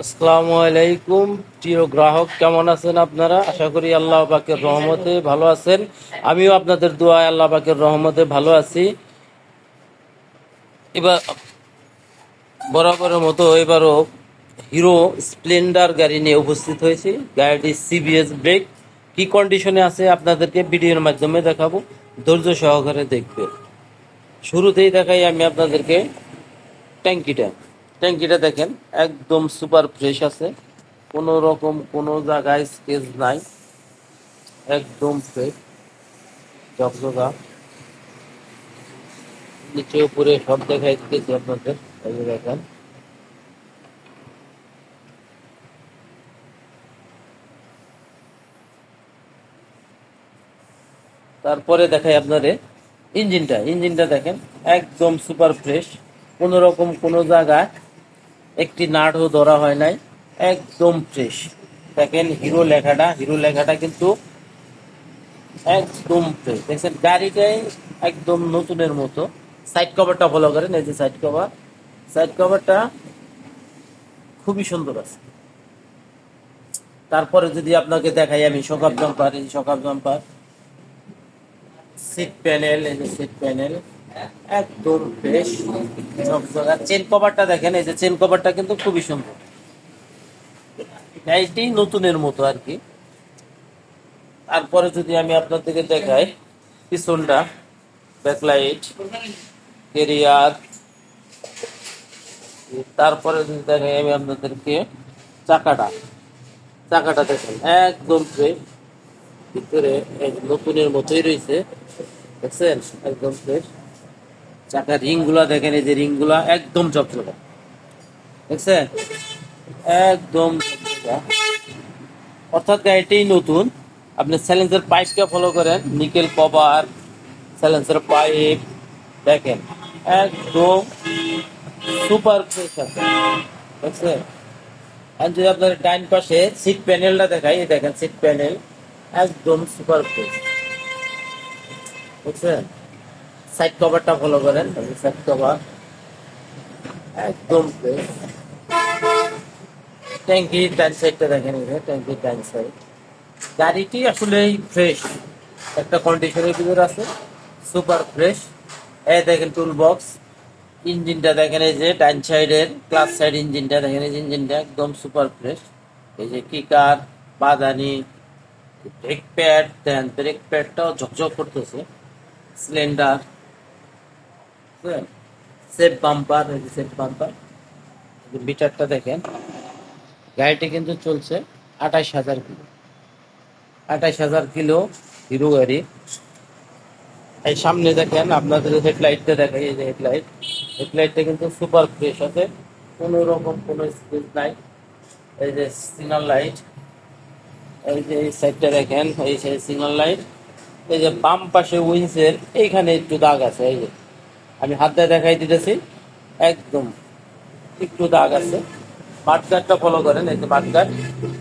আসসালামু আলাইকুম প্রিয় গ্রাহক, কেমন আছেন আপনারা? আশা করি আল্লাহ পাকের রহমতে ভালো আছেন। আমিও আপনাদের দোয়ায় আল্লাহ পাকের রহমতে ভালো আছি। এবার বরাবরের মতো এবারও হিরো স্প্লেন্ডার গাড়ি নিয়ে উপস্থিত হয়েছি। গাড়িটি সিবিএস ব্রেক কি কন্ডিশনে আছে আপনাদেরকে ভিডিওর মাধ্যমে দেখাবো, ধৈর্য সহকারে দেখবে। শুরুতেই দেখাই আমি আপনাদেরকে ট্যাঙ্কিটা। ট্যাঙ্কিটা দেখেন, একদম সুপার ফ্রেশ আছে, কোনো রকম কোনো জায়গায় স্কেচ নাই, একদম ফ্রেশ ঝকঝকা। নিচে উপরে সব দেখাই দিতেছি আপনাদের, এই যে দেখেন। তারপরে দেখাই আপনাদের ইঞ্জিনটা দেখেন, একদম সুপার ফ্রেশ, কোনো রকম কোনো জায়গায় একটি নাটও ধরা হয় নাই, একদম ফ্রেশ। দেখেন হিরো লেখাটা কিন্তু একদম ফ্রেশ। দেখছেন গাড়িটাই একদম নতুনের মতো। সাইড কভারটা ফলো করেন, এই যে সাইড কভারটা খুবই সুন্দর আছে। তারপরে যদি আপনাকে দেখাই আমি সকাপ জাম্পার, সিট প্যানেল, এই যে সিট প্যানেল একদম ফ্রেশ ঝকঝকা। চেন কভারটা দেখেন, এই যে চেন কভারটা কিন্তু খুবই সুন্দর, গাড়িটি নতুনের মতো আর কি। তারপরে যদি আমি আপনাদেরকে দেখাই পিছনটা, ব্যাকলাইট, কেরিয়ার। তারপরে যদি দেখাই আমি আপনাদেরকে চাকাটা চাকাটা দেখেন একদম ফ্রেশ, ভিতরে নতুনের মতোই রয়েছে, দেখছেন একদম ফ্রেশ। চাকার রিং গুলা দেখেন, এই যে রিং গুলা একদম চকচকা, দেখছেন একদম চকচকা। অর্থাৎ গাড়িটি নতুন। আপনি সাইলেন্সার পাইপটা ফলো করেন, নিকেল কভার, সাইলেন্সার পাইপ দেখেন একদম সুপার ফ্রেশ আছে, দেখছেন। আর যদি আপনার ডাইন পাশে সিট প্যানেলটা দেখাই, এই দেখেন সিট প্যানেল একদম সুপার ফ্রেশ, বুঝছেন। সাইড কভারটা ফলো করেন, সাইড কভার একদম ফ্রেশ। ট্যাঙ্কির ডান সাইডটা দেখেন, ট্যাঙ্কির ডান সাইড। গাড়িটি আসলে ফ্রেশ একটা কন্ডিশনের ভিতরে আছে, সুপার ফ্রেশ। এই দেখেন টুল বক্স, ইঞ্জিনটা দেখেন, এই যে ডান সাইডের ক্লাস সাইড ইঞ্জিনটা দেখেন, এই ইঞ্জিনটা একদম সুপার ফ্রেশ। এই যে কিকার, বাদানি, ব্রেক প্যাড দেন, ব্রেক প্যাডটাও ঝকঝক করতেছে। সিলিন্ডার, সেফ বাম্পার, এই যে সেফ বাম্পার। মিটারটা দেখেন, গাড়িটি কিন্তু চলছে 28,000 কিলো। 28,000 কিলো হিরো গাড়ি। এই সামনে দেখেন আপনাদের হেডলাইটটা দেখাই, এই যে হেডলাইটটা কিন্তু সুপার ফ্রেশ আছে, কোনো রকম কোনো স্পেস নাই। এই যে সিগন্যাল লাইট, এই যে এই সাইডটা দেখেন, এই সিগন্যাল লাইট। এই যে বাম পাশে উইন্সের এইখানে একটু দাগ আছে, এই যে আমি হাত দিয়ে দেখাই দিতেছি, একদম একটু দাগ আছে। মাঠগার্ডটা ফলো করেন, এই যে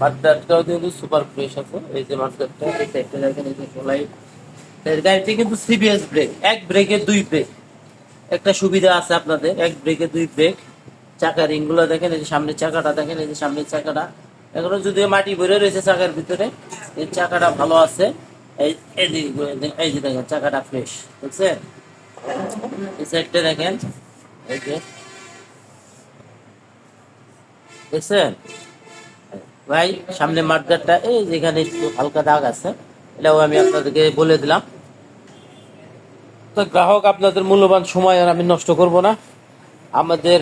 মাঠগার্ডটাও কিন্তু সুপার ফ্রেশ আছে। এই যে মাঠগার্ডটা, এই সাইডটা দেখেন, এই যে লাইট। গাড়িটি কিন্তু সিবিএস ব্রেক, এক ব্রেকে দুই ব্রেক। একটা সুবিধা আছে আপনাদের, এক ব্রেকে দুই ব্রেক। চাকার রিং গুলো দেখেন, এই যে সামনের চাকাটা দেখেন, এই যে সামনের চাকাটা এখনো যদিও মাটি ভরে রয়েছে চাকার ভিতরে, এই চাকাটা ভালো আছে। এই এই যে দেখেন চাকাটা ফ্রেশ, বুঝছেন। এই সাইডটা দেখেন, এই যে দেখছেন ভাই, সামনে মাঠগাটটা এই যেখানে একটু হালকা দাগ আছে, এটাও আমি আপনাদেরকে বলে দিলাম। তো গ্রাহক, আপনাদের মূল্যবান সময় আর আমি নষ্ট করব না। আমাদের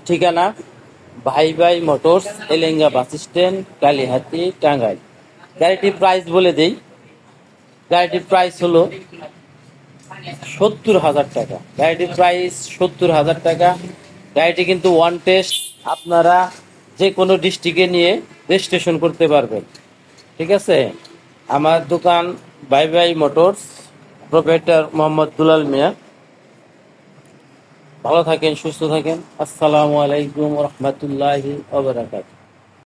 ঠিকানা ভাই ভাই motors, Elenga bus stand, Kalihati, Tangail. গাড়িটির প্রাইস বলে দেই, গাড়িটির প্রাইস হলো 70,000 টাকা। গাড়িটির প্রাইস 70,000 টাকা। গাড়িটি কিন্তু ওয়ান টেস্ট, আপনারা যে কোনো ডিস্ট্রিক্টে নিয়ে রেজিস্ট্রেশন করতে পারবেন, ঠিক আছে। আমার দোকান ভাই ভাই মোটরস, প্রোপ্রাইটার মোহাম্মদ দুলাল মিয়া। ভালো থাকেন, সুস্থ থাকেন। আসসালামু আলাইকুম রহমতুল্লাহি ওয়া বারাকাতুহু।